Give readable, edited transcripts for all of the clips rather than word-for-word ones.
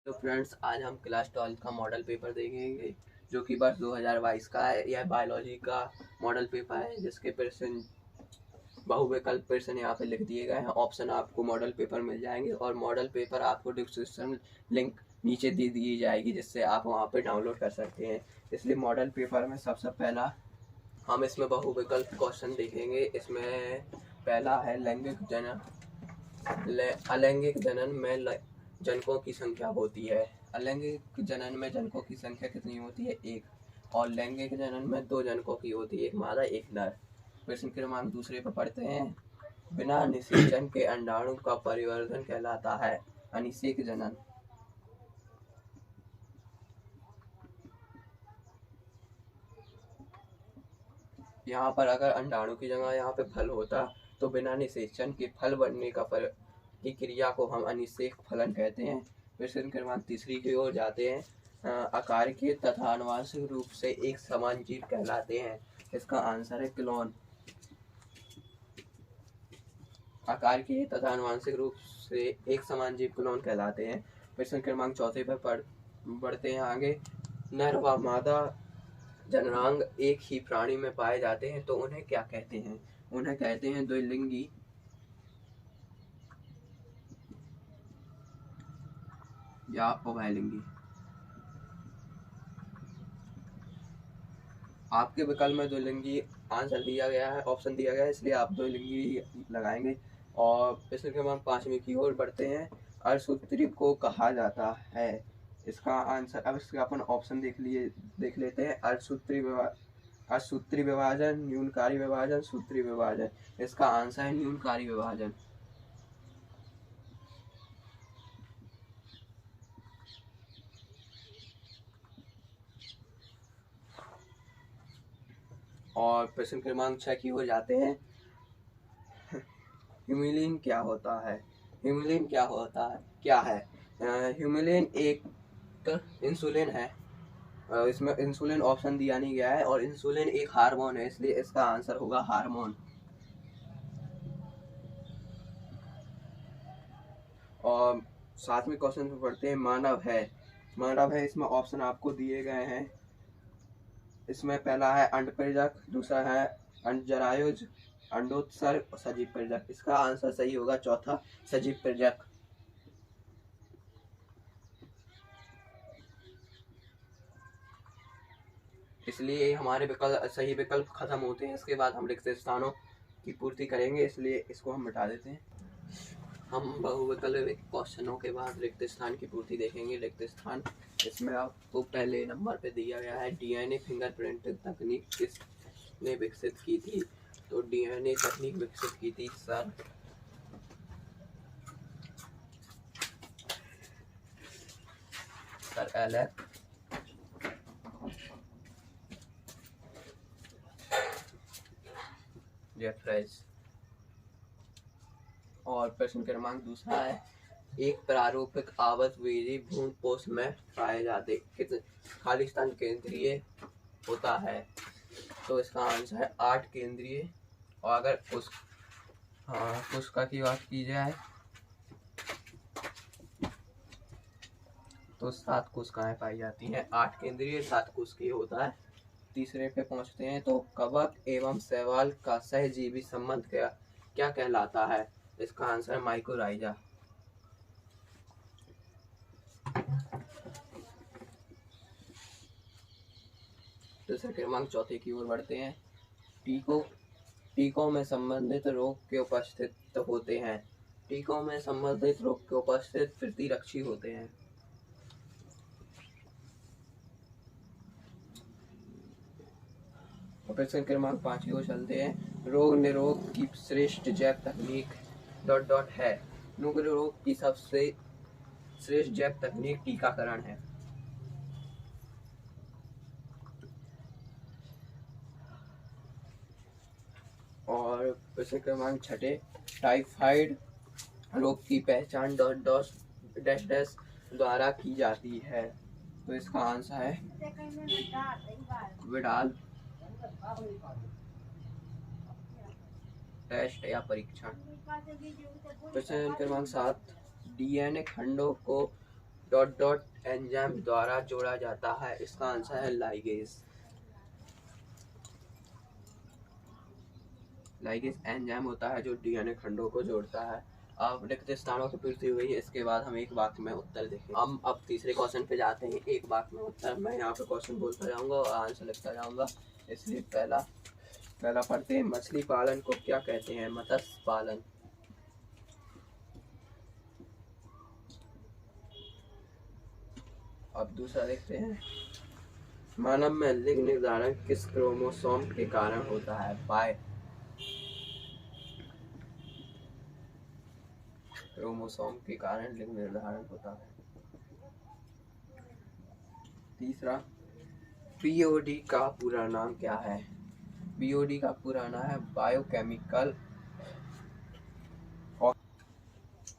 तो फ्रेंड्स, आज हम क्लास 12 का मॉडल पेपर देखेंगे जो कि वर्ष 2022 का है। यह बायोलॉजी का मॉडल पेपर है जिसके प्रश्न बहुविकल्प प्रश्न यहाँ पे लिख दिए गए हैं। ऑप्शन आपको मॉडल पेपर मिल जाएंगे और मॉडल पेपर आपको डिस्क्रिप्शन लिंक नीचे दे दी जाएगी जिससे आप वहाँ पे डाउनलोड कर सकते हैं। इसलिए मॉडल पेपर में सबसे पहला हम इसमें बहुविकल्प क्वेश्चन देखेंगे। इसमें पहला है लैंगिक जनन अलैंगिक जनन में जनकों की संख्या होती है। अलैंगिक जनन में जनकों की संख्या कितनी होती है? एक। और लैंगिक जनन में दो जनकों की होती है, एक मादा एक नर। प्रश्न क्रमांक दूसरे पर पढ़ते हैं। बिना निषेचन के अंडाणु का परिवर्धन कहलाता है अनिषेक जनन। यहाँ पर अगर अंडाणु की जगह यहाँ पे फल होता तो बिना निषेचन के फल बनने की क्रिया को हम अनिषेक फलन कहते हैं। प्रश्न क्रमांक तीसरी की ओर जाते हैं। आकार के तथा आनुवंशिक रूप से एक समान जीव कहलाते हैं। इसका आंसर है क्लोन। आकार के तथा आनुवंशिक रूप से एक समान जीव क्लोन कहलाते हैं। प्रश्न क्रमांक चौथे पर बढ़ते हैं आगे। नर व मादा जननांग एक ही प्राणी में पाए जाते हैं तो उन्हें क्या कहते हैं? उन्हें कहते हैं द्विलिंगी या उभयलिंगी। आपके विकल्प में द्विलिंगी आंसर दिया गया है, ऑप्शन दिया गया है, इसलिए आप द्विलिंगी लगाएंगे। और प्रश्न क्रमांक 5 की ओर बढ़ते हैं। अर्धसूत्री को कहा जाता है। इसका आंसर अब इसका अपन ऑप्शन देख लेते हैं। अर्धसूत्री विभाजन, न्यूनकारी विभाजन, सूत्री विभाजन। इसका आंसर है न्यूनकारी विभाजन। और प्रश्न क्रमांक 6 की ओर जाते हैं। ह्यूमिलिन क्या होता है? ह्यूमिलिन क्या है? ह्यूमिलिन एक इंसुलिन है। इसमें इंसुलिन ऑप्शन दिया नहीं गया है और इंसुलिन एक हार्मोन है, इसलिए इसका आंसर होगा हार्मोन। और सातवें क्वेश्चन पे पढ़ते हैं। मानव है, इसमें ऑप्शन आपको दिए गए हैं। इसमें पहला है अंडपरिजक, दूसरा है अंडजरायुज, अंडोत्सर्ग और सजीव परिजक। इसका आंसर सही होगा चौथा, सजीव परिजक। इसलिए हमारे सही विकल्प खत्म होते हैं। इसके बाद हम रिक्त स्थानों की पूर्ति करेंगे, इसलिए इसको हम मिटा देते हैं। हम बहुविकल्प क्वेश्चनों के बाद रिक्त स्थान की पूर्ति देखेंगे। रिक्त स्थान इसमें आपको पहले नंबर पे दिया गया है। डीएनए फिंगरप्रिंट तकनीक किसने विकसित की थी? तो डीएनए तकनीक विकसित की थी सर एलेक्स जेफराइज। और प्रश्न क्रमांक दूसरा है। एक प्रारूपिक आवर्त वीर्य भ्रूणपोष में पाए जाते कितने खाली स्थान केंद्रीय होता है? तो इसका आंसर है 8 केंद्रीय। और अगर कोशिका की बात की जाए तो 7 कोशिकाएं पाई जाती हैं। 8 केंद्रीय 7 कोशिकीय होता है। तीसरे पे पहुंचते हैं। तो कवक एवं शैवाल का सहजीवी संबंध क्या कहलाता है? इसका आंसर है माइकोराइजा। दूसरे क्रमांक चौथे की ओर बढ़ते हैं। टीकों में संबंधित रोग के उपस्थित होते हैं। टीकों में संबंधित रोग के उपस्थित प्रतिरक्षी होते हैं। प्रश्न क्रमांक 5 की ओर चलते हैं। रोग निरोग की श्रेष्ठ जैव तकनीक है। रोग निरोग की सबसे श्रेष्ठ जैव तकनीक टीकाकरण है। और प्रश्न क्रमांक 6 टाइफाइड रोग की पहचान डैश डैश द्वारा की जाती है। तो इसका आंसर है विडाल टेस्ट या परीक्षण। प्रश्न क्रमांक 7 डीएनए खंडों को डॉट डॉट एंजाइम द्वारा जोड़ा जाता है? इसका आंसर है लाइगेज। लाइगेज एंजाइम होता है जो डीएनए खंडों को जोड़ता है। अब रिक्त स्थानों की पूर्ति हुई, इसके बाद हम एक वाक्य में उत्तर देखें। हम अब तीसरे क्वेश्चन पे जाते हैं, एक वाक्य में उत्तर। मैं यहाँ पे क्वेश्चन बोलता जाऊंगा और आंसर लिखता जाऊंगा, इसलिए पहला पढ़ते हैं। मछली पालन को क्या कहते हैं? मत्स्य पालन। अब दूसरा देखते हैं। मानव में लिंग निर्धारण किस क्रोमोसोम के कारण होता है? बाय क्रोमोसोम के कारण लिंग निर्धारण होता है। तीसरा, बीओडी का पूरा नाम क्या है? बीओडी का पूरा नाम है biochemical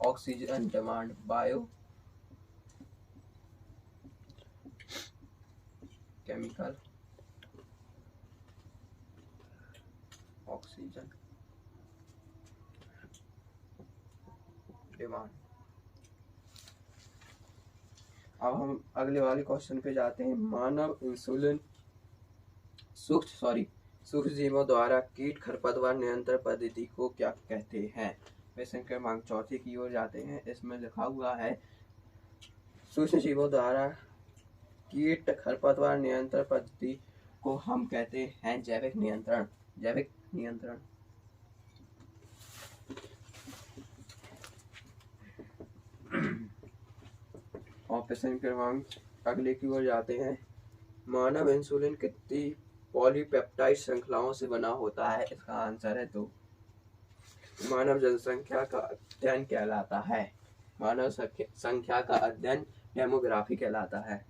oxygen demand. Biochemical oxygen demand. अब हम अगले वाले क्वेश्चन पे जाते हैं। मानव इंसुलिन सूक्ष्म जीवों द्वारा कीट खरपतवार नियंत्रण पद्धति को क्या कहते हैं? प्रश्न क्रमांक 4 की ओर जाते हैं। इसमें लिखा हुआ है सूक्ष्म जीवों द्वारा कीट खरपतवार नियंत्रण पद्धति को हम कहते हैं जैविक नियंत्रण। और प्रश्न क्रमांक अगले की ओर जाते हैं। मानव इंसुलिन कितनी पॉलीपेप्टाइड श्रृंखलाओं से बना होता है? इसका आंसर है 2। मानव जनसंख्या का अध्ययन कहलाता है? मानव संख्या का अध्ययन डेमोग्राफी कहलाता है।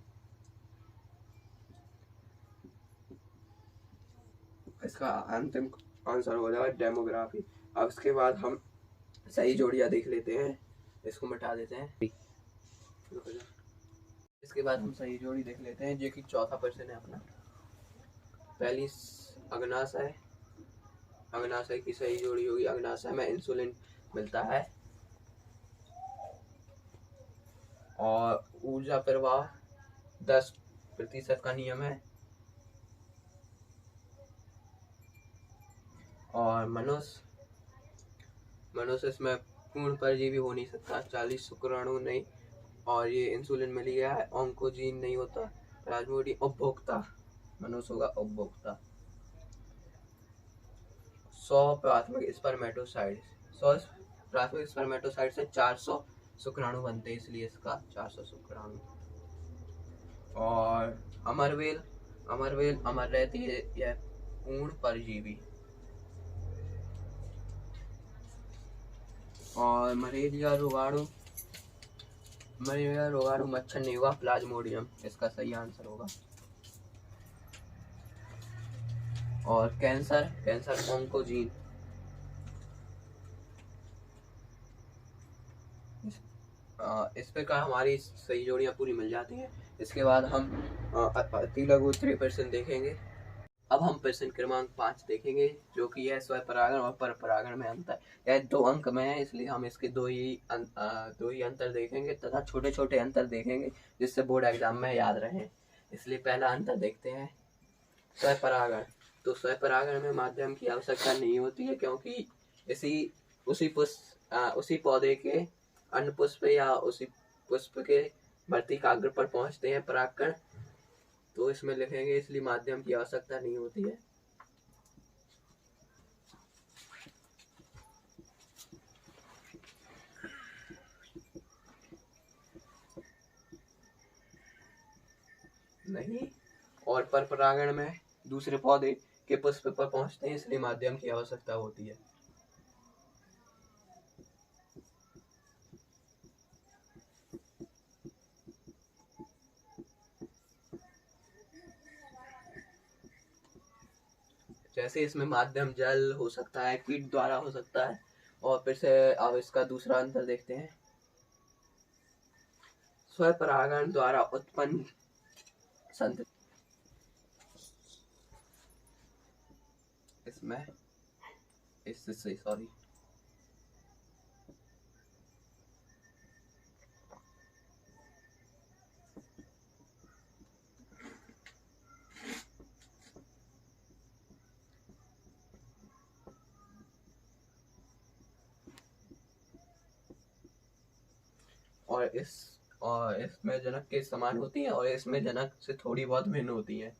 इसका अंतिम आंसर हो जाएगा डेमोग्राफी। अब इसके बाद हम सही जोड़ियां देख लेते हैं, इसको मिटा देते हैं। इसके बाद हम सही जोड़ी देख लेते हैं, जो कि चौथा प्रश्न है अपना। पहली अग्नाशय की सही जोड़ी होगी। अग्नाशय में इंसुलिन मिलता है और ऊर्जा प्रवाह 10% का नियम है। और मनुष्य इसमें पूर्ण परजीवी हो नहीं सकता, 40 शुक्राणु नहीं। और ये इंसुलिन मिल गया है। ऑन्कोजीन नहीं होता। प्लाज्मोडियम उपभोक्ता, मनुष्य होगा उपभोक्ता। 100 प्राथमिक स्पर्मेटोसाइड से 400 शुक्राणु बनते हैं, इसलिए इसका 400 शुक्राणु। और अमर रहती है, यह पूर्ण परजीवी। और मलेरिया रोगाणु मच्छर नहीं होगा, प्लाज्मोडियम इसका सही आंसर होगा। और कैंसर ऑन्कोजीन। इस प्रकार हमारी सही जोड़ियां पूरी मिल जाती हैं। इसके बाद हम अति लघु उत्तरीय प्रश्न देखेंगे। अब हम प्रश्न क्रमांक 5 देखेंगे, जो कि है स्वपरागण और परपरागण में अंतर। यह 2 अंक में है, इसलिए हम इसके दो ही अंतर देखेंगे तथा छोटे छोटे अंतर देखेंगे, जिससे बोर्ड एग्जाम में याद रहे। इसलिए पहला अंतर देखते हैं, स्वपरागण। तो स्वपरागण में माध्यम की आवश्यकता नहीं होती है, क्योंकि उसी पौधे के अन्य पुष्प या उसी पुष्प के वर्तिकाग्र पर पहुंचते हैं परागकण, तो इसमें लिखेंगे, इसलिए माध्यम की आवश्यकता नहीं होती है। नहीं। और परपरागण में दूसरे पौधे के पुष्प पर पहुंचते हैं, इसलिए माध्यम की आवश्यकता होती है। जैसे इसमें माध्यम जल हो सकता है, कीट द्वारा हो सकता है। और फिर से अब इसका दूसरा अंतर देखते हैं। स्वपरागण द्वारा उत्पन्न और इसमें जनक के समान होती हैं और इसमें जनक से थोड़ी बहुत भिन्न होती हैं।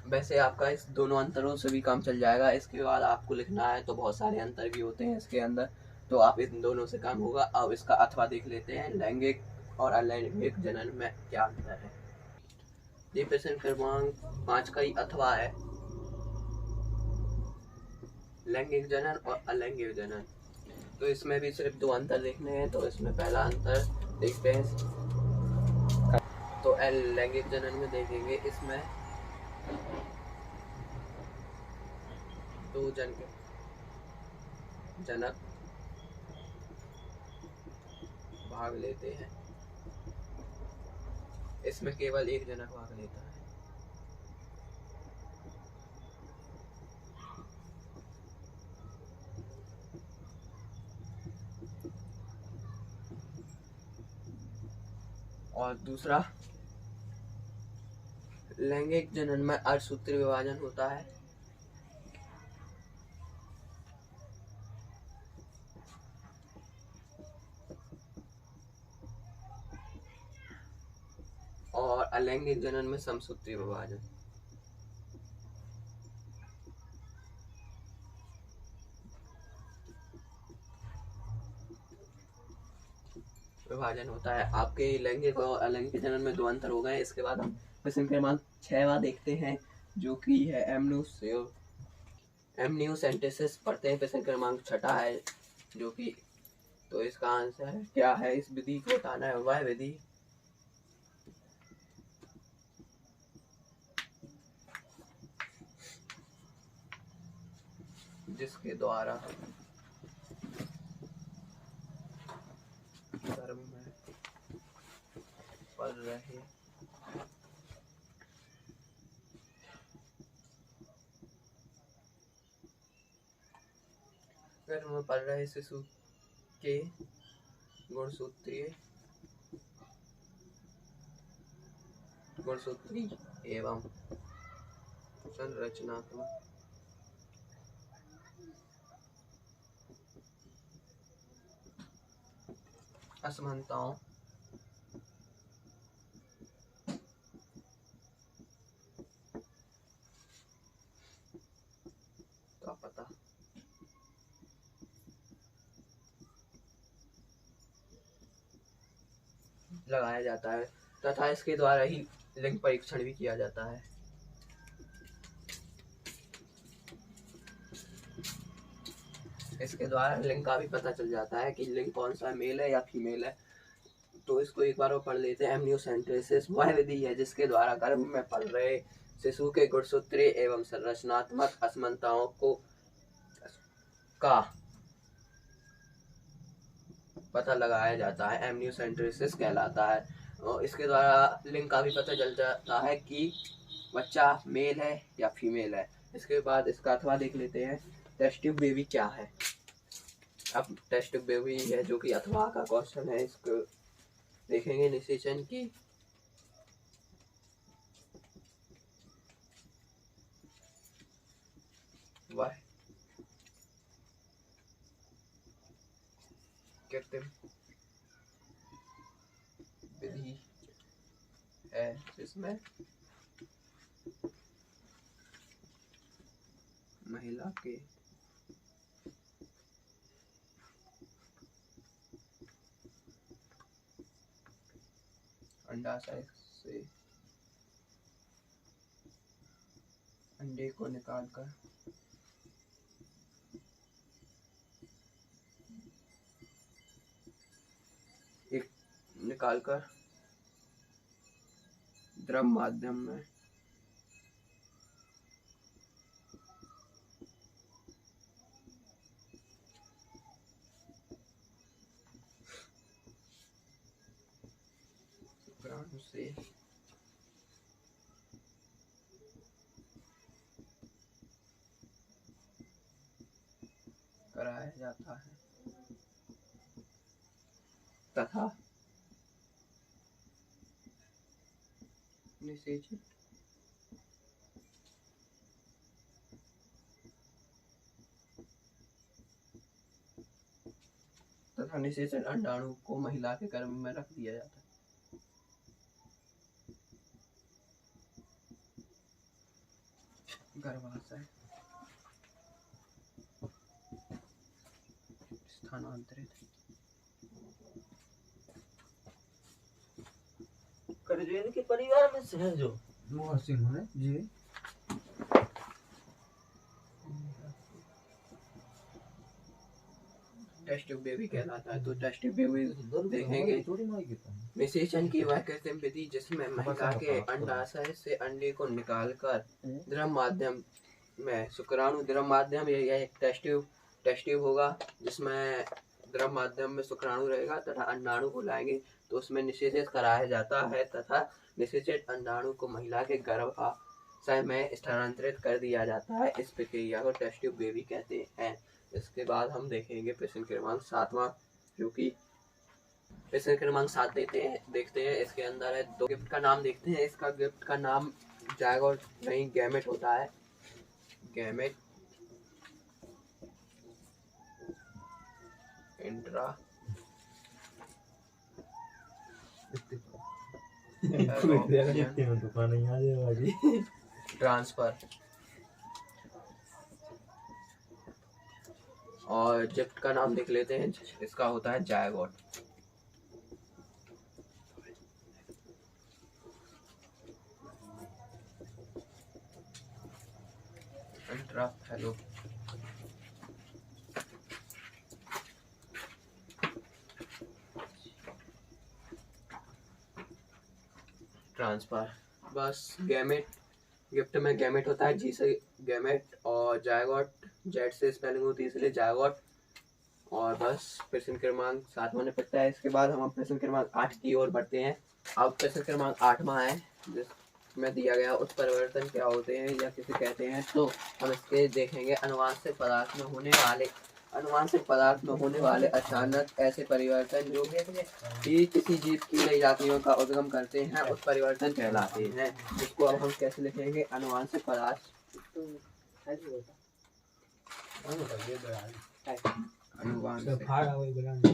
वैसे आपका इस दोनों अंतरों से भी काम चल जाएगा। इसके बाद आपको लिखना है तो बहुत सारे अंतर भी होते हैं इसके अंदर, तो आप इन दोनों से काम होगा। अब इसका अथवा देख लेते हैं, लैंगिक और अलैंगिक जनन में क्या अंतर है। ये प्रश्न क्रमांक 5 का ही अथवा है, लैंगिक जनन और अलैंगिक जनन। तो इसमें भी सिर्फ 2 अंतर देखने हैं। तो इसमें पहला अंतर देखते हैं, तो लैंगिक जनन में देखेंगे, इसमें 2 जनक भाग लेते हैं, इसमें केवल एक जनक भाग लेता है। और दूसरा, लैंगिक जनन में अर्धसूत्री विभाजन होता है, और अलैंगिक जनन में समसूत्री विभाजन। होता है। आपके लैंगिक और अलैंगिक जनन में 2 अंतर हो गए। इसके बाद हम प्रश्न क्रमांक 6वां देखते हैं, जो कि है एमनियोसेंटेसिस पढ़ते हैं। प्रश्न क्रमांक 6 है, जो कि, तो इसका आंसर क्या है। इस विधि को बताना है, वह विधि जिसके द्वारा गर्भ में पल रहे शिशु के गुणसूत्री एवं संरचनात्मक असमानताओं का पता लगाया जाता है तथा इसके द्वारा ही लिंग परीक्षण भी किया जाता है। इसके द्वारा लिंग का भी पता चल जाता है कि लिंग कौन सा मेल है या फीमेल है। तो इसको एक बार और पढ़ लेते हैं। एमनियोसेंटेसिस वह विधि है जिसके द्वारा गर्भ में पल रहे शिशु के गुणसूत्रीय एवं संरचनात्मक असमानताओं का पता लगाया जाता है, एमनियोसेंटेसिस कहलाता है। और इसके द्वारा लिंग का भी पता चल जाता है कि बच्चा मेल है या फीमेल है। इसके बाद इसका अथवा देख लेते हैं, टेस्ट ट्यूब बेबी क्या है। अब टेस्ट ट्यूब बेबी है, जो कि अथवा का क्वेश्चन है, इसको देखेंगे निषेचन की। वह कृत्रिम विधि है जिसमें महिला के अंडाशय से अंडे को निकालकर द्रव माध्यम में शुक्राणु से जाता है तथा निषेचित अंडाणु को महिला के गर्भ में रख दिया जाता है। गर्भाशय स्थानांतरित करजन के परिवार में से है जो मोहन सिंह है जी। टेस्ट ट्यूब बेबी कहलाता है। तो टेस्ट ट्यूब बेबी देखेंगे निषेचन की वह कृत्रिम विधि जिसमें महिला के अंडाशय से अंडे को निकालकर द्रव माध्यम में शुक्राणु द्रव माध्यम यह एक टेस्ट ट्यूब होगा जिसमें द्रव माध्यम में शुक्राणु रहेगा तथा अंडाणु को लाएंगे तो उसमें निषेचित कराया जाता है तथा निषेचित अंडाणु को महिला के गर्भाशय में स्थानांतरित कर दिया जाता है। इस प्रक्रिया को टेस्ट ट्यूब बेबी कहते हैं। इसके बाद हम देखेंगे प्रश्न क्रमांक 7वां, जो कि प्रश्न क्रमांक 7 देखते हैं। इसके अंदर है दो गिफ्ट का नाम देखते हैं। इसका गिफ्ट का नाम जायगोट नहीं गैमेट होता है। गैमेट इंट्रा ट्रांसफर और जिप्ट का नाम देख लेते हैं। इसका होता है जायगोट। Intra hello transfer. बस गैमेट गिफ्ट में गैमेट होता है जी से गैमेट और जायगोट जेड से स्पेलिंग होती है इसलिए जायगोट। और बस प्रश्न क्रमांक 7 में निपटता है। इसके बाद हम प्रश्न क्रमांक 8 की ओर बढ़ते हैं। अब प्रश्न क्रमांक 8वां है जिसमें दिया गया उत्परिवर्तन क्या होते हैं या किसे कहते हैं। तो हम इसके देखेंगे अनुवांशिक पदार्थ में होने वाले अचानक ऐसे परिवर्तन जो कि किसी जीव की नई जातियों का उद्गम करते हैं उत्परिवर्तन कहलाते हैं। इसको अब हम कैसे लिखेंगे अनुवांशिक पदार्थ अनुवांशिक पदार्थ में होने वाले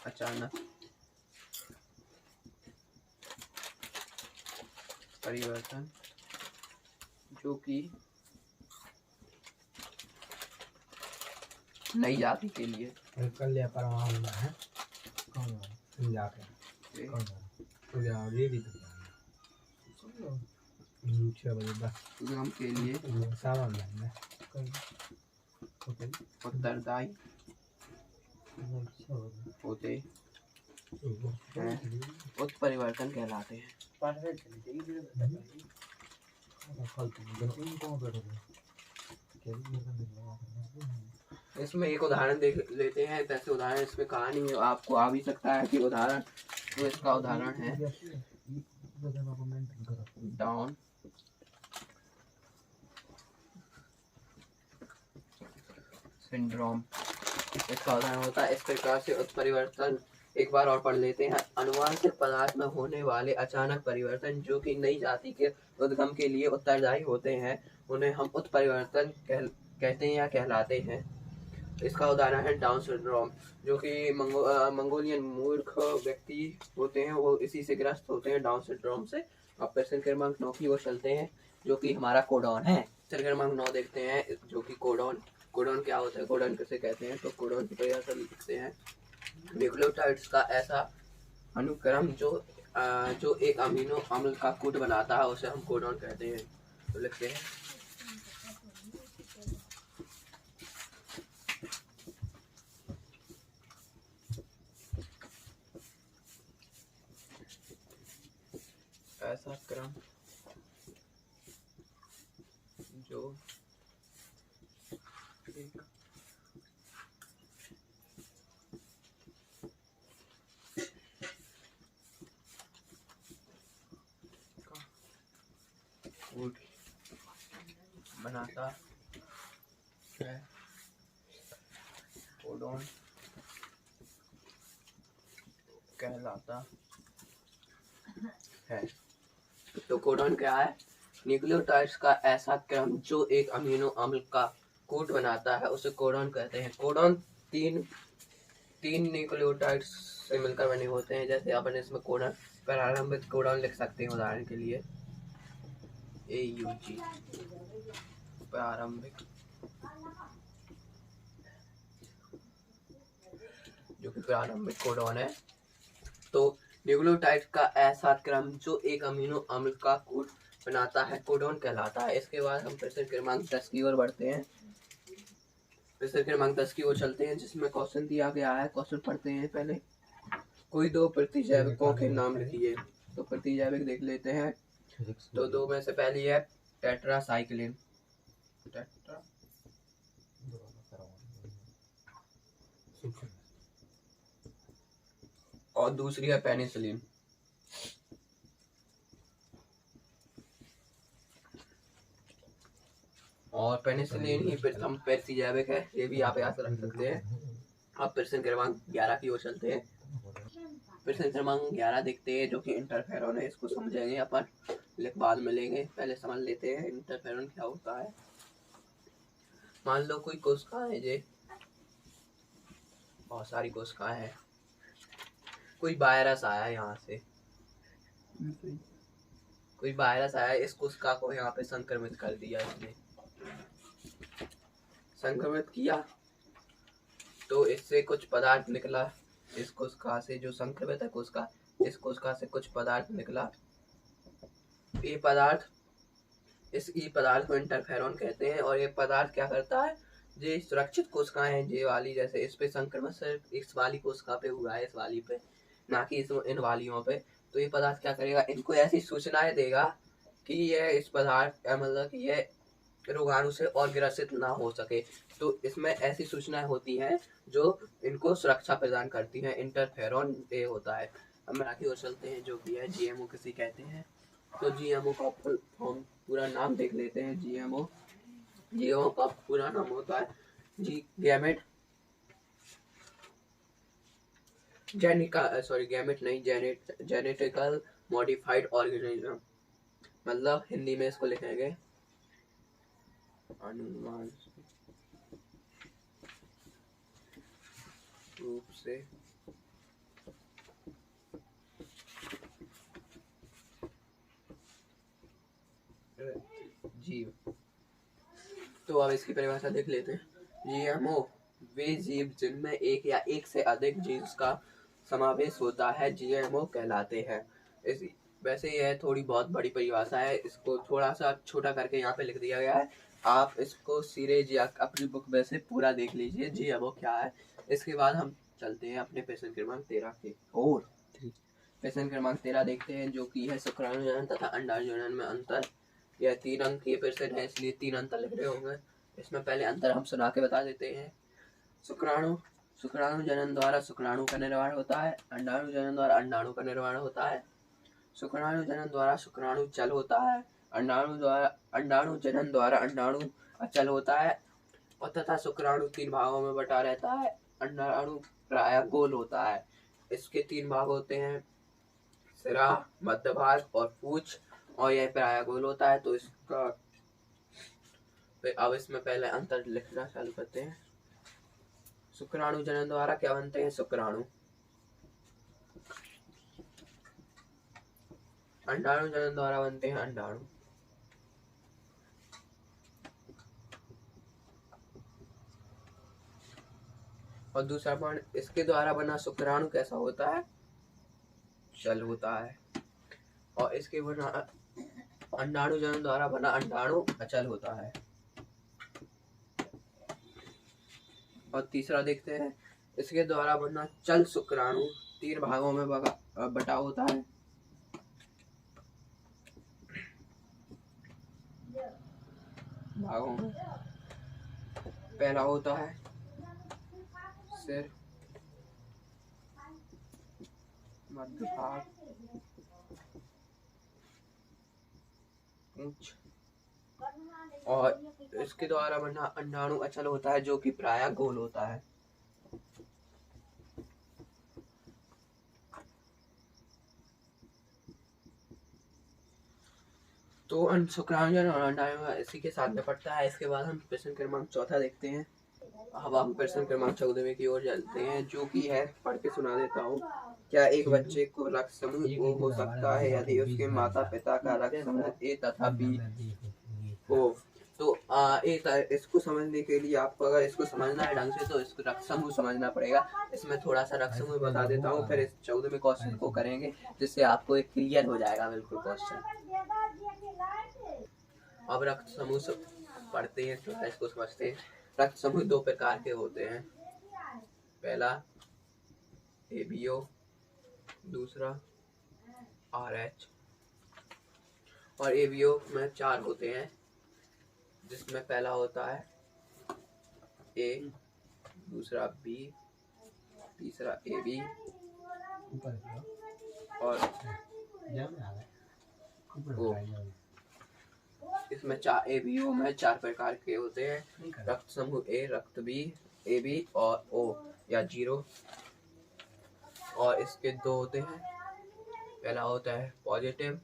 अचानक परिवर्तन जो कि नई जाति के लिए कल परमाणु है कौन जाके कौन ये भी उद्गम के लिए सामान है उत्तरदायी होते हैं उत्परिवर्तन कहलाते हैं। इसमें एक उदाहरण देख लेते हैं। जैसे उदाहरण इसमें कहानी आपको आ भी सकता है कि उदाहरण तो इसका उदाहरण है डाउन सिंड्रोम। इसका उदाहरण होता है इस प्रकार से उत्परिवर्तन एक बार और पढ़ लेते हैं। अनुवांशिक पदार्थ में होने वाले अचानक परिवर्तन जो कि नई जाति के उद्गम के लिए उत्तरदायी होते हैं उन्हें हम उत्परिवर्तन कहते हैं या कहलाते हैं। इसका उदाहरण है डाउन सिंड्रोम जो कि मंगोलियन मूर्ख व्यक्ति होते हैं वो इसी से ग्रस्त होते हैं डाउन सिंड्रोम से। अब प्रश्न क्रमांक 9 की ओर चलते हैं जो कि हमारा कोडॉन है। प्रश्न क्रमांक 9 देखते हैं जो कि कोडॉन क्या होता है कोडॉन किसे कहते हैं। तो कोडॉन की परिभाषा लिखते हैं न्यूक्लियोटाइड्स का ऐसा अनुक्रम जो एक अमीनो अम्ल का कूट बनाता है उसे हम कोडॉन कहते हैं। तो लिखते हैं ऐसा क्रम जो बनाता है, कोडॉन कहलाता है। तो कोडॉन क्या है? न्यूक्लियोटाइड्स का ऐसा क्रम जो एक अमीनो अम्ल का कोड बनाता है उसे कोडॉन कहते हैं। कोडॉन तीन न्यूक्लियोटाइड्स से मिलकर बने होते हैं। जैसे अपन इसमें कोडॉन प्रारंभिक कोडॉन लिख सकते हैं, उदाहरण के लिए AUG प्रारंभिक, जो कि प्रारंभिक कोडॉन है। तो न्यूक्लियोटाइड का ऐसा क्रम जो एक अमीनो अम्ल का कोड बनाता है कोडॉन कहलाता है। इसके बाद हम प्रश्न क्रमांक 10 की ओर बढ़ते हैं। प्रश्न क्रमांक 10 की ओर चलते हैं, जिसमें क्वेश्चन दिया गया है। क्वेश्चन पढ़ते हैं पहले। कोई दो प्रतिजैविकों के नाम लिखिए। तो प्रतिजैविक देख लेते हैं। तो दो में से पहली है टेट्रासाइक्लिन, टेट्रा, और दूसरी है पेनिसिलिन। और पेनिसिलिन ही प्रथम प्रतिजैविक है, ये भी आप याद रख सकते हैं। अब प्रश्न क्रमांक 11 की ओर चलते हैं। प्रश्न क्रमांक 11 देखते हैं, जो कि इंटरफेरॉन है। इसको समझेंगे अपन, लेकिन बाद में लेंगे, पहले समझ लेते हैं इंटरफेरॉन क्या होता है। मान लो कोई कोशिकाएं है, जे बहुत सारी कोशिकाएं हैं, कोई वायरस आया यहाँ से, कोई वायरस आया, इस कोशिका को यहाँ पे संक्रमित कर दिया इसने, संक्रमित किया तो इससे कुछ पदार्थ निकला। इस कोशिका से, जो संक्रमित है कोशिका, इस कोशिका से कुछ पदार्थ निकला। ये पदार्थ, इस ई पदार्थ को इंटरफेरॉन कहते हैं। और ये पदार्थ क्या करता है, ये सुरक्षित कोशिकाएं हैं, ये वाली, जैसे इस पे संक्रमण सिर्फ इस वाली कोशिका पे हुआ है, इस वाली पे, ना कि इन वालियों पे। तो ये पदार्थ क्या करेगा, इनको ऐसी सूचनाएं देगा कि ये इस पदार्थ, मतलब कि ये रोगाणु से और ग्रसित ना हो सके। तो इसमें ऐसी सूचनाएं होती हैं जो इनको सुरक्षा प्रदान करती हैं। इंटरफेरॉन ये होता है। अब मैं आगे और चलते हैं, जो कि है GMO किसी कहते हैं। तो GMO का फुल फॉर्म, पूरा नाम देख लेते हैं। GMO का पूरा नाम होता है गैमेट जेनेटिकल मॉडिफाइड ऑर्गेनिज्म। मतलब हिंदी में इसको लिखेंगे अनुवांशिक रूप से जीव। तो अब इसकी परिभाषा देख लेते हैं। GMO वे जीव जिनमें एक या एक से अधिक जीन्स का समावेश होता है, GMO कहलाते हैं। वैसे यह थोड़ी बहुत बड़ी परिभाषा है, इसको थोड़ा सा छोटा करके यहाँ पे लिख दिया गया है। आप इसको सीरीज या अपनी बुक में से पूरा देख लीजिए GMO क्या है। इसके बाद हम चलते हैं अपने प्रश्न क्रमांक 13 के और। प्रश्न क्रमांक 13 देखते हैं, जो कि है शुक्राणु जनन तथा अंडाणु जनन में अंतर। यह 3 अंक के प्रश्न है, इसलिए 3 अंतर लिख रहे होंगे। इसमें पहले अंतर हम सुना के बता देते हैं। शुक्राणु जनन द्वारा शुक्राणु का निर्माण होता है। अंडाणु जनन द्वारा अंडाणु का निर्माण होता है। शुक्राणु जनन द्वारा शुक्राणु चल होता है। अंडाणु जनन द्वारा अंडाणु अचल होता है। और तथा शुक्राणु 3 भागों में बटा रहता है। अंडाणु प्रायः गोल होता है। इसके 3 भाग होते हैं, सिरा, मध्य भाग और पूंछ, और यह प्रायः गोल होता है। तो इसका अब इसमें पहले अंतर लिखना चालू करते हैं। शुक्राणु जनन द्वारा क्या बनते हैं, शुक्राणु। अंडाणु जनन द्वारा बनते हैं अंडाणु। और दूसरा पॉइंट, इसके द्वारा बना शुक्राणु कैसा होता है, चल होता है। और इसके बना अंडाणु जनन द्वारा बना अंडाणु अचल होता है। और तीसरा देखते हैं, इसके द्वारा बना चल शुक्राणु 3 भागों में बटा होता है। भागों में पहला होता है सिर, मध्य भाग, पूंछ और इसके द्वारा बना अंडाणु अचल होता है, जो कि प्रायः गोल होता है। तो शुक्राणु और अंडाणु इसी के साथ निपटता है। इसके बाद हम प्रश्न क्रमांक 4 देखते हैं। अब हम प्रश्न क्रमांक 14 की ओर चलते हैं, जो कि है, पढ़ के सुना देता हूँ। क्या एक बच्चे को रक्त समूह ओ हो सकता है यदि उसके माता पिता का रक्त समूह ए तथा बी हो? तो इसको समझने के लिए आपको, अगर इसको समझना है ढंग से, तो इसको रक्त समूह समझना पड़ेगा। इसमें थोड़ा सा रक्त समूह बता देता हूँ, फिर इस 14वें क्वेश्चन को करेंगे, जिससे आपको एक क्लियर हो जाएगा बिल्कुल क्वेश्चन। अब रक्त समूह सब पढ़ते हैं, थोड़ा इसको समझते हैं। रक्त समूह 2 प्रकार के होते हैं। पहला ABO, दूसरा RH। और ABO में 4 होते हैं, जिसमें पहला होता है A, दूसरा B, तीसरा AB और O। इसमें ABO में 4 प्रकार के होते हैं। रक्त समूह A, रक्त B, AB और O या 0। और इसके 2 होते हैं। पहला होता है पॉजिटिव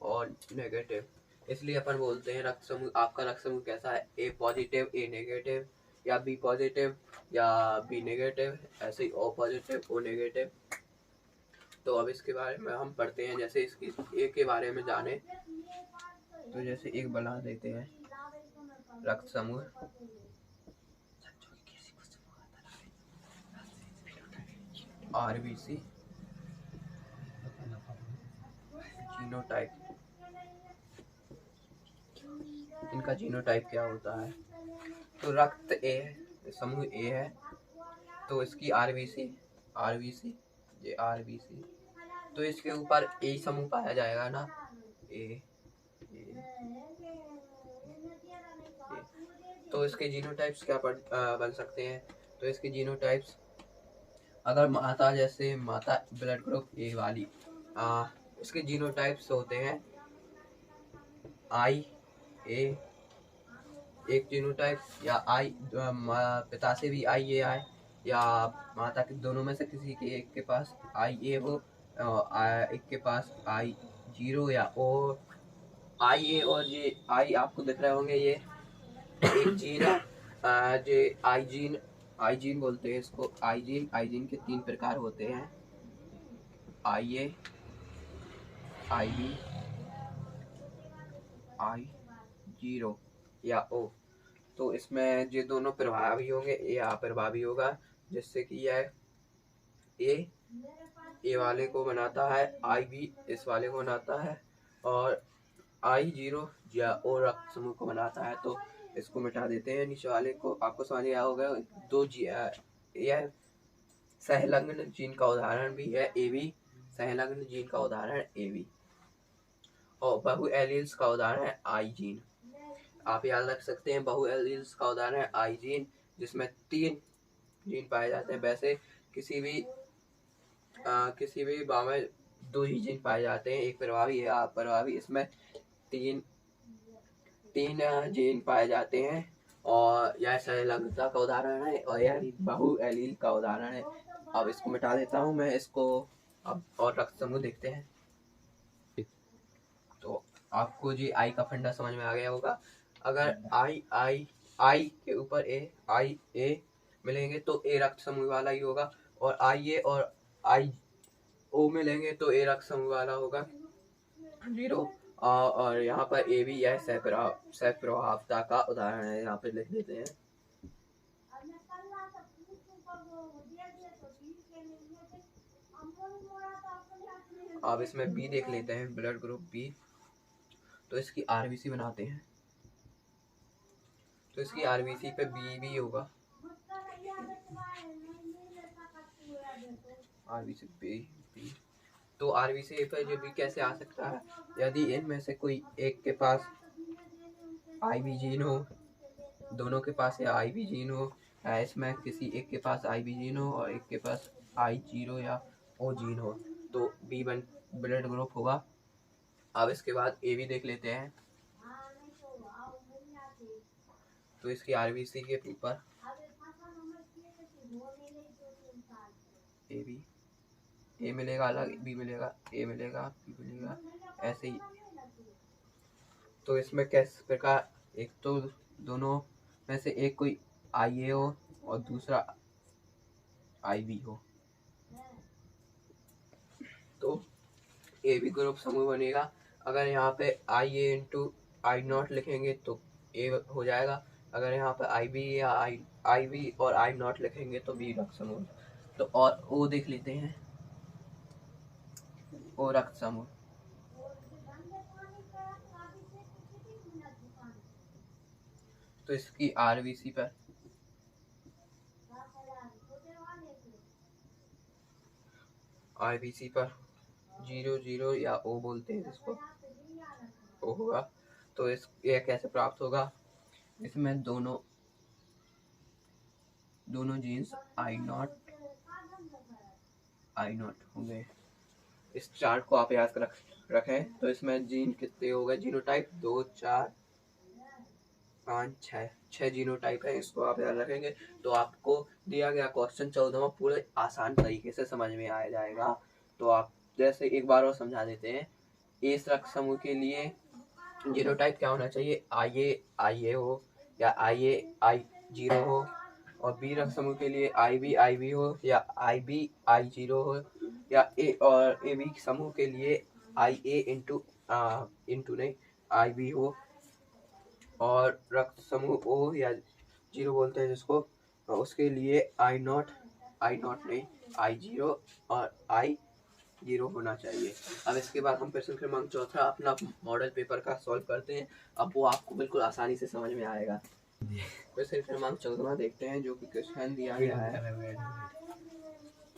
और नेगेटिव। इसलिए अपन बोलते हैं रक्त समूह, आपका रक्त समूह कैसा है, A पॉजिटिव, A नेगेटिव, या B पॉजिटिव या B नेगेटिव, ऐसे ही O पॉजिटिव, O नेगेटिव। तो अब इसके बारे में हम पढ़ते हैं। जैसे इसकी A के बारे में जाने, तो जैसे एक बना देते हैं रक्त समूह RBC जीनोटाइप। इनका जीनोटाइप क्या होता है? तो रक्त A समूह A है, तो इसकी RBC ये RBC, तो इसके ऊपर A समूह पाया जाएगा ना, A। तो इसके जीनोटाइप्स क्या बन सकते हैं? तो इसके जीनोटाइप्स, अगर माता, जैसे माता ब्लड ग्रुप A वाली, इसके जीनोटाइप्स होते हैं IA एक जीनोटाइप, या पिता से भी IA आए, या माता के दोनों में से किसी के एक के पास IA हो, एक के पास I0 या O। IA और ये I आपको दिख रहे होंगे, ये एक जीन है, जो आई जीन बोलते हैं इसको। आई जीन के 3 प्रकार होते हैं, IA, IB, I0 या O। तो इसमें ये दोनों प्रभावी होंगे, A अप्रभावी होगा, जिससे कि यह A वाले को बनाता है, IB इस वाले को बनाता है, और I0 या O रक्त समूह को बनाता है। तो इसको मिटा देते हैं नीचे वाले को। आपको समझ आया होगा। यह सहलग्न जीन का उदाहरण भी है AB, सहलग्न जीन का उदाहरण AB, और बहु एलील्स का उदाहरण है I जीन। आप याद रख सकते हैं, बहु एलील्स का उदाहरण है I जीन, जिसमें 3 जीन पाए जाते हैं। वैसे किसी भी भाव में 2 ही जीन पाए जाते हैं, एक प्रभावी है अप्रभावी। इसमें 3 जीन पाए जाते हैं, और यह सहलग्नता का उदाहरण है, और यह बहु एलील का उदाहरण है। अब इसको मिटा देता हूँ मैं इसको। अब और रक्त समूह देखते हैं। तो आपको जी आई का फंडा समझ में आ गया होगा। अगर आई के ऊपर A मिलेंगे तो A रक्त समूह वाला ही होगा, और IA और IO मिलेंगे तो A रक्त समूह वाला होगा 0। और यहाँ पर AB यह सहप्रभावता का उदाहरण है, यहाँ पे लिख देते हैं। अब इसमें B देख लेते हैं, ब्लड ग्रुप B। तो इसकी RBC बनाते हैं, तो इसकी RBC पे B होगा, RBC B। तो RBC पे जो B कैसे आ सकता है? यदि इनमें से कोई एक के पास IB जीन हो, दोनों के पास या IB जीन हो, या इसमें किसी एक के पास IB जीन हो और एक के पास I0 या O जीन हो, तो B1 ब्लड ग्रुप होगा अब इसके बाद ए भी देख लेते हैं। तो इसकी आरबीसी के ऊपर ए बी, ए मिलेगा अलग, बी मिलेगा, ए मिलेगा, बी मिलेगा, ऐसे ही। तो इसमें किस प्रकार, एक तो दोनों में से एक कोई आई ए हो और दूसरा आई बी हो, तो ए बी ग्रुप समूह बनेगा। अगर यहाँ पे आई ए इंटू आई नॉट लिखेंगे तो ए हो जाएगा। अगर यहाँ पे आई बी या आई बी और आई नॉट लिखेंगे तो बी रक्त समूह। तो और ओ देख लेते हैं, ओ रक्त समूह। तो इसकी आरबीसी पर आरबीसी पर 0 या ओ बोलते हैं जिसको, ओ होगा। तो इस ये कैसे प्राप्त होगा, इसमें दोनों जीन्स आई नॉट होंगे। इस चार्ट को आप याद रखें। तो इसमें जीन कितने हो गए, जीनोटाइप 2 4 5 6 जीनोटाइप है, इसको आप याद रखेंगे। तो आपको दिया गया क्वेश्चन 14वां पूरे आसान तरीके से समझ में आ जाएगा। तो आप जैसे एक बार और समझा देते हैं। ए रक्त समूह के लिए जीनोटाइप क्या होना चाहिए, आई ए हो या आई जीरो हो, और बी रक्त समूह के लिए आई बी हो या आई जीरो हो, या ए और ए बी समूह के लिए आई ए इंटू नहीं आई बी हो, और रक्त समूह ओ या जीरो बोलते हैं जिसको, उसके लिए आई नॉट नहीं आई जीरो और आई जीरो होना चाहिए। अब इसके बाद हम प्रश्न क्रमांक 4 अपना मॉडल पेपर का सॉल्व करते हैं। अब वो आपको बिल्कुल आसानी से समझ में आएगा। प्रश्न क्रमांक 14 देखते हैं, जो कि क्वेश्चन दिया गया है,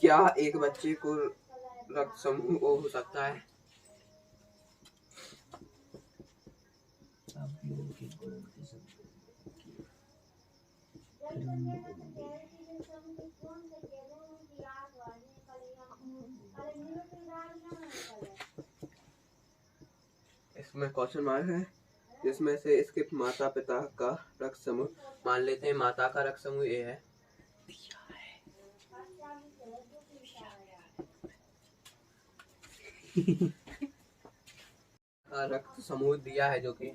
क्या एक बच्चे को रक्त समूह ओ हो सकता है? इसमें क्वेश्चन मार्क है, जिसमें से इसके माता पिता का रक्त समूह, मान लेते हैं माता का रक्त समूह ए है, रक्त समूह दिया है जो कि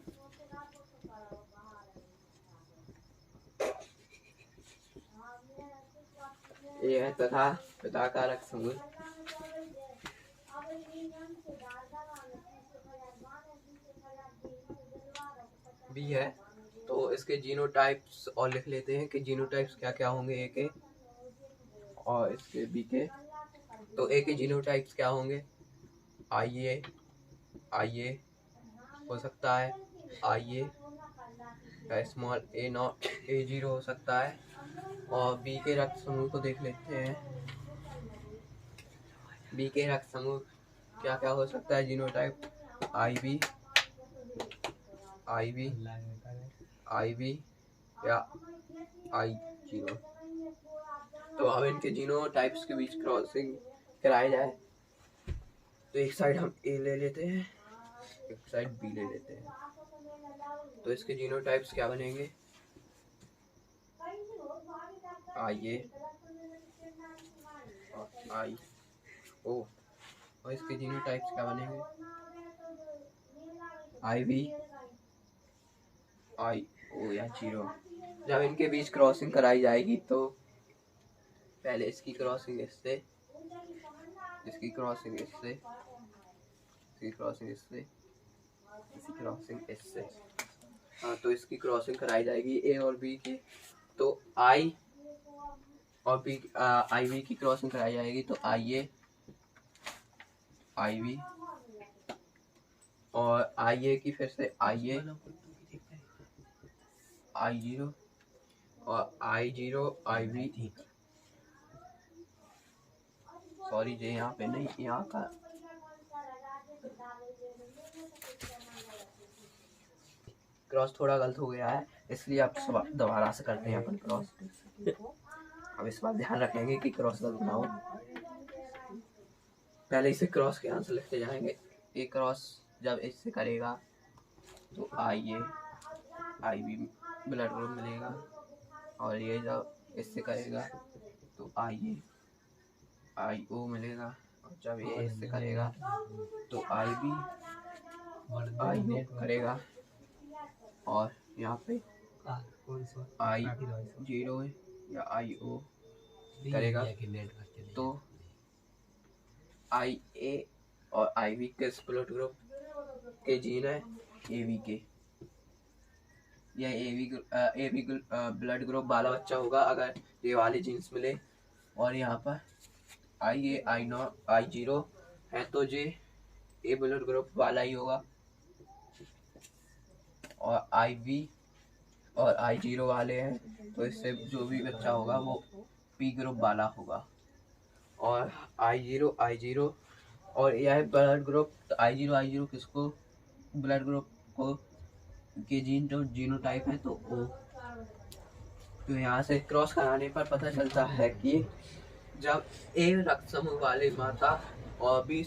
ए है, तथा पिता का रक्त समूह बी है। तो इसके जीनोटाइप्स और लिख लेते हैं कि जीनोटाइप्स क्या क्या होंगे ए के और इसके बी के। तो ए के जीनोटाइप्स क्या होंगे, आई ए हो सकता है, I a small a not a zero हो सकता है। और बी के रक्त समूह को देख लेते हैं। बी के रक्त समूह क्या क्या हो सकता है, जीनोटाइप आई बी या आई जीरो। तो अब इनके जीनोटाइप्स के बीच क्रॉसिंग कराई जाए। तो एक साइड हम ए ले लेते हैं, एक साइड बी ले लेते हैं। तो इसके जीनोटाइप्स क्या बनेंगे, आई ए और आई ओ। और इसके जीनोटाइप्स क्या बनेंगे, आई बी आई ओ या जीरो। जब इनके बीच क्रॉसिंग कराई जाएगी तो पहले इसकी क्रॉसिंग इससे, इसकी क्रॉसिंग इससे, इसकी क्रॉसिंग इससे, इसकी क्रॉसिंग इससे। हाँ, तो इसकी क्रॉसिंग कराई जाएगी ए और बी की। तो आई और बी आई बी की क्रॉसिंग कराई जाएगी। तो आई ए आई बी और आई ए की फिर से आई ए आई जीरो और आई जीरो आई बी। सॉरी जी, यहाँ पे नहीं, यहाँ का क्रॉस थोड़ा गलत हो गया है, इसलिए आप दोबारा से करते हैं अपन क्रॉस। अब इस बार ध्यान रखेंगे कि क्रॉस गलत ना हो। पहले इसे क्रॉस के आंसर लिखते जाएंगे, ए क्रॉस जब इससे करेगा तो आई बी ब्लड ग्रुप मिलेगा, और ये जब इससे करेगा तो आई ओ मिलेगा, और जब ये इससे करेगा तो आई ओ करेगा, और यहाँ पे आई 0 या आई ओ करेगा तो आई ए और आई बी किस ब्लड ग्रुप के जीन है? ए बी के। यह ए बी ब्लड ग्रुप वाला बच्चा होगा अगर ये वाले जीन्स मिले, और यहाँ पर आई ए आई 0 है तो ये ए ब्लड ग्रुप वाला ही होगा, और आई बी और आई 0 वाले हैं तो इससे जो भी बच्चा होगा वो पी ग्रुप वाला होगा। और आई 0 और यह ब्लड ग्रुप आई 0 किसको ब्लड ग्रुप को के जीन जो जीनोटाइप है तो ओ। तो यहाँ से क्रॉस कराने पर पता चलता है कि जब ए रक्त समूह वाले माता और बी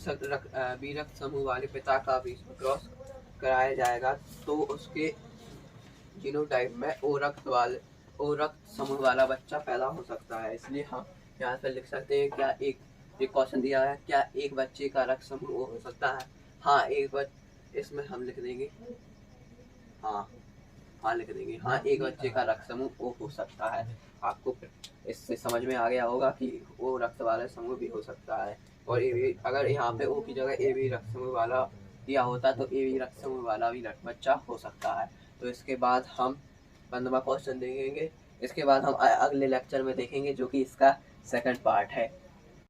रक्त समूह वाले पिता का बीच में क्रॉस कराया जाएगा तो उसके जीनोटाइप में ओ रक्त समूह वाला बच्चा पैदा हो सकता है। इसलिए हम यहाँ से लिख सकते हैं, क्या एक क्वेश्चन दिया है, क्या एक बच्चे का रक्त समूह ओ हो सकता है? हाँ, इसमें हम लिख देंगे हाँ लिख देंगे, हाँ एक बच्चे का रक्त समूह ओ हो सकता है। आपको इससे समझ में आ गया होगा कि वो रक्त वाला समूह भी हो सकता है, और ए भी अगर यहाँ पे ओ की जगह ए भी रक्त समूह वाला दिया होता तो ए भी रक्त समूह वाला भी बच्चा हो सकता है। तो इसके बाद हम 15वां क्वेश्चन देखेंगे। इसके बाद हम अगले लेक्चर में देखेंगे जो कि इसका सेकंड पार्ट है।